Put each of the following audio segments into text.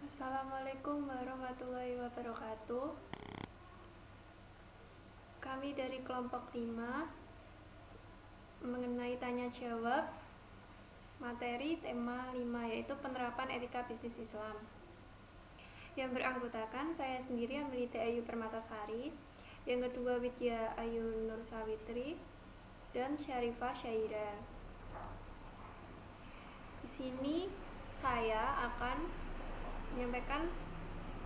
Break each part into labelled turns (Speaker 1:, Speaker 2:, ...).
Speaker 1: Assalamualaikum warahmatullahi wabarakatuh. Kami dari kelompok 5 mengenai tanya jawab materi tema 5, yaitu penerapan etika bisnis Islam. Yang beranggotakan saya sendiri Amelita Ayu Permatasari, yang kedua Widya Ayu Nur Sawitri, dan Syarifah Syaira. Di sini saya akan menyampaikan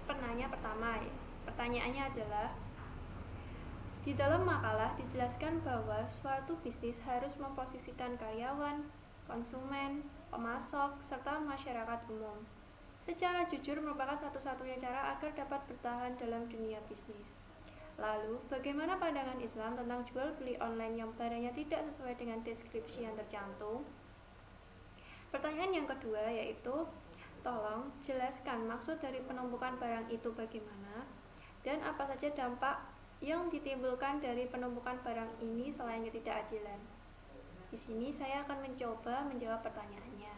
Speaker 1: penanya pertama. Pertanyaannya adalah, di dalam makalah dijelaskan bahwa suatu bisnis harus memposisikan karyawan, konsumen, pemasok, serta masyarakat umum secara jujur merupakan satu-satunya cara agar dapat bertahan dalam dunia bisnis. Lalu, bagaimana pandangan Islam tentang jual beli online yang barangnya tidak sesuai dengan deskripsi yang tercantum? Pertanyaan yang kedua yaitu, tolong jelaskan maksud dari penumpukan barang itu bagaimana dan apa saja dampak yang ditimbulkan dari penumpukan barang ini selain ketidakadilan. Di sini saya akan mencoba menjawab pertanyaannya.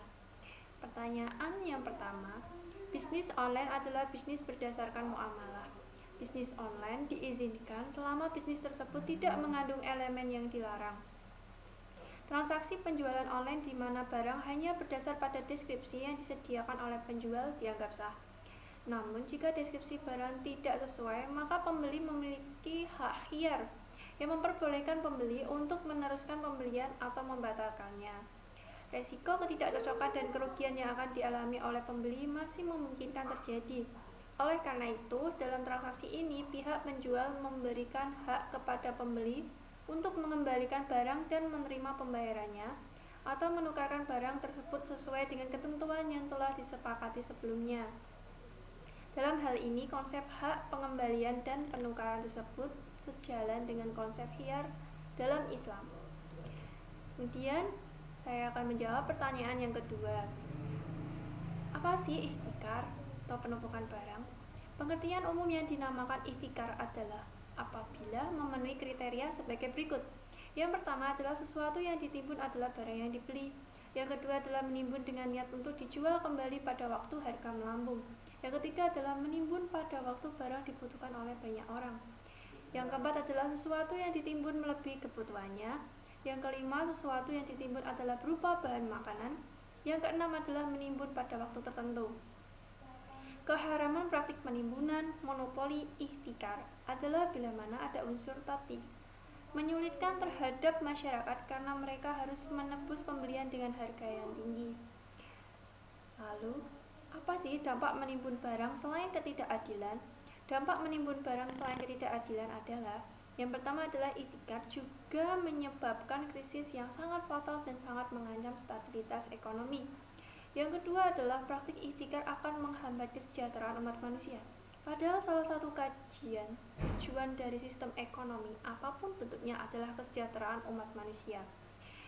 Speaker 1: Pertanyaan yang pertama, bisnis online adalah bisnis berdasarkan muamalah. Bisnis online diizinkan selama bisnis tersebut tidak mengandung elemen yang dilarang. Transaksi penjualan online di mana barang hanya berdasar pada deskripsi yang disediakan oleh penjual dianggap sah. Namun, jika deskripsi barang tidak sesuai, maka pembeli memiliki hak khiyar yang memperbolehkan pembeli untuk meneruskan pembelian atau membatalkannya. Resiko ketidakcocokan dan kerugian yang akan dialami oleh pembeli masih memungkinkan terjadi. Oleh karena itu, dalam transaksi ini, pihak penjual memberikan hak kepada pembeli untuk mengembalikan barang dan menerima pembayarannya, atau menukarkan barang tersebut sesuai dengan ketentuan yang telah disepakati sebelumnya. Dalam hal ini, konsep hak pengembalian dan penukaran tersebut sejalan dengan konsep khiyar dalam Islam. Kemudian, saya akan menjawab pertanyaan yang kedua. Apa sih ihtikar atau penumpukan barang? Pengertian umum yang dinamakan ihtikar adalah apabila memenuhi kriteria sebagai berikut. Yang pertama adalah sesuatu yang ditimbun adalah barang yang dibeli. Yang kedua adalah menimbun dengan niat untuk dijual kembali pada waktu harga melambung. Yang ketiga adalah menimbun pada waktu barang dibutuhkan oleh banyak orang. Yang keempat adalah sesuatu yang ditimbun melebihi kebutuhannya. Yang kelima, sesuatu yang ditimbun adalah berupa bahan makanan. Yang keenam adalah menimbun pada waktu tertentu. Keharaman praktik penimbunan, monopoli, ihtikar adalah bila mana ada unsur tadi menyulitkan terhadap masyarakat karena mereka harus menebus pembelian dengan harga yang tinggi. Lalu, apa sih dampak menimbun barang selain ketidakadilan? Dampak menimbun barang selain ketidakadilan adalah, yang pertama adalah ihtikar juga menyebabkan krisis yang sangat fatal dan sangat mengancam stabilitas ekonomi. Yang kedua adalah praktik ihtikar akan menghambat kesejahteraan umat manusia. Padahal salah satu tujuan dari sistem ekonomi apapun bentuknya adalah kesejahteraan umat manusia.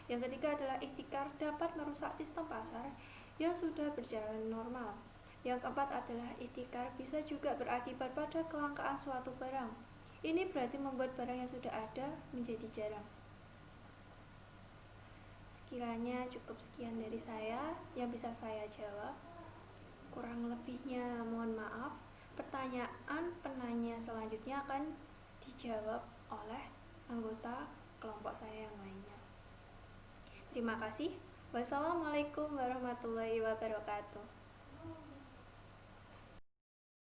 Speaker 1: Yang ketiga adalah ihtikar dapat merusak sistem pasar yang sudah berjalan normal. Yang keempat adalah ihtikar bisa juga berakibat pada kelangkaan suatu barang. Ini berarti membuat barang yang sudah ada menjadi jarang. Sekiranya cukup sekian dari saya yang bisa saya jawab. Kurang lebihnya mohon maaf. Pertanyaan penanya selanjutnya akan dijawab oleh anggota kelompok saya yang lainnya. Terima kasih. Wassalamualaikum warahmatullahi wabarakatuh.